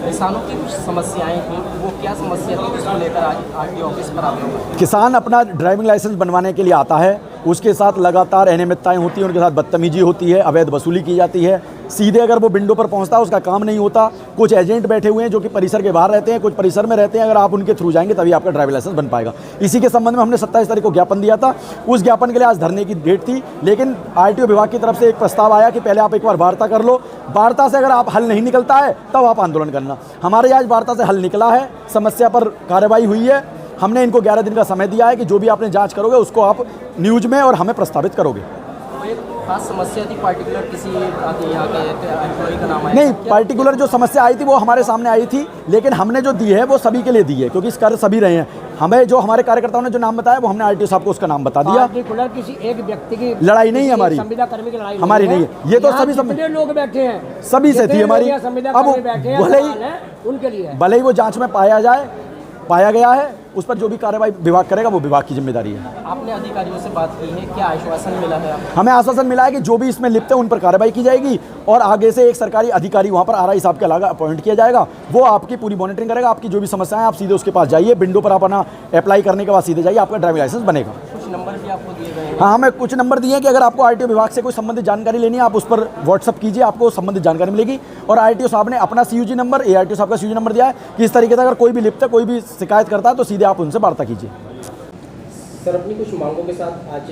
किसानों की कुछ समस्याएं थी, वो क्या समस्या थी जिसको लेकर आज आरटीओ ऑफिस पर आप लोग? किसान अपना ड्राइविंग लाइसेंस बनवाने के लिए आता है, उसके साथ लगातार अनियमितताएं होती हैं, उनके साथ बदतमीजी होती है, अवैध वसूली की जाती है। सीधे अगर वो विंडो पर पहुंचता है उसका काम नहीं होता। कुछ एजेंट बैठे हुए हैं जो कि परिसर के बाहर रहते हैं, कुछ परिसर में रहते हैं। अगर आप उनके थ्रू जाएंगे तभी आपका ड्राइविंग लाइसेंस बन पाएगा। इसी के संबंध में हमने 27 तारीख को ज्ञापन दिया था। उस ज्ञापन के लिए आज धरने की डेट थी, लेकिन आरटीओ विभाग की तरफ से एक प्रस्ताव आया कि पहले आप एक बार वार्ता कर लो, वार्ता से अगर आप हल नहीं निकलता है तब आप आंदोलन करना। हमारे आज वार्ता से हल निकला है, समस्या पर कार्रवाई हुई है। हमने इनको 11 दिन का समय दिया है कि जो भी आपने जांच करोगे उसको आप न्यूज़ में और हमें प्रस्तावित करोगे। एक खास समस्या थी, पार्टिकुलर किसी यहाँ के एम्प्लॉय का नाम आया? नहीं, पार्टिकुलर जो समस्या आई थी वो हमारे सामने आई थी, लेकिन हमने जो दी है वो सभी के लिए दी है, क्योंकि इस कार्य सभी रहे हैं। हमें जो हमारे कार्यकर्ताओं ने जो नाम बताया वो हमने आरटीओ साहब को उसका नाम बता दिया। पार्टिकुलर किसी एक व्यक्ति की लड़ाई नहीं है हमारी, संविदा कर्मी की लड़ाई हमारी नहीं है। ये तो सभी जितने लोग बैठे हैं सभी से थी हमारी। अब उनके लिए भले ही वो जांच में पाया गया है, उस पर जो भी कार्रवाई विभाग करेगा वो विभाग की जिम्मेदारी है। आपने अधिकारियों से बात की है, क्या आश्वासन मिला है आपको? हमें आश्वासन मिला है कि जो भी इसमें लिप्त है उन पर कार्रवाई की जाएगी और आगे से एक सरकारी अधिकारी वहाँ पर आरआई साहब के अलावा अपॉइंट किया जाएगा। वो आपकी पूरी मॉनिटरिंग करेगा। आपकी जो भी समस्याएं आप सीधे उसके पास जाइए, विंडो पर आप अपना अप्लाई करने के बाद सीधे जाइए, आपका ड्राइविंग लाइसेंस बनेगा। कुछ नंबर भी आपको दिए गए हैं? हाँ, हमें कुछ नंबर दिए हैं कि अगर आपको आरटीओ विभाग से कोई संबंधित जानकारी लेनी है आप उस पर व्हाट्सअप कीजिए, आपको संबंधित जानकारी मिलेगी। और आरटीओ साहब ने अपना सीयूजी नंबर, एआरटीओ साहब का सीयूजी नंबर दिया है कि इस तरीके से अगर कोई भी लिप्त है, कोई भी शिकायत करता है तो सीधे आप उनसे वार्ता कीजिए। सर, अपनी कुछ मांगों के साथ आज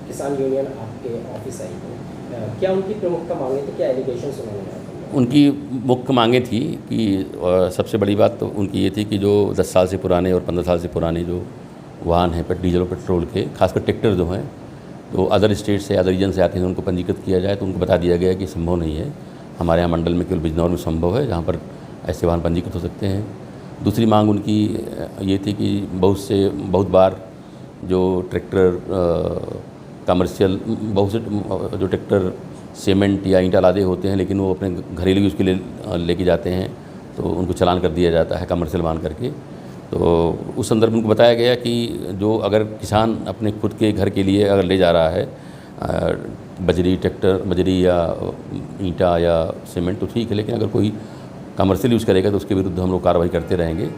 किसान यूनियन आपके ऑफिस आई है, क्या उनकी प्रमुख मांगे थी, क्या एलिगेशन सुनाने आए? उनकी मुख्य मांगे थी कि सबसे बड़ी बात तो उनकी ये थी कि जो 10 साल से पुराने और 15 साल से पुराने जो वाहन हैं डीजल और पेट्रोल के, खासकर ट्रैक्टर जो हैं, तो अदर स्टेट से अदर रीजन से आते हैं, उनको पंजीकृत किया जाए। तो उनको बता दिया गया कि संभव नहीं है, हमारे यहाँ मंडल में केवल बिजनौर में संभव है जहाँ पर ऐसे वाहन पंजीकृत हो सकते हैं। दूसरी मांग उनकी ये थी कि बहुत बार जो ट्रैक्टर कमर्शियल, बहुत से जो ट्रैक्टर सीमेंट या ईंटा लादे होते हैं, लेकिन वो अपने घरेलू यूज़ के लिए लेके जाते हैं, तो उनको चालान कर दिया जाता है कमर्शियल मान करके। तो उस संदर्भ में उनको बताया गया कि जो अगर किसान अपने खुद के घर के लिए अगर ले जा रहा है बजरी या ईंटा या सीमेंट तो ठीक है, लेकिन अगर कोई कमर्शियल यूज़ करेगा तो उसके विरुद्ध हम लोग कार्रवाई करते रहेंगे।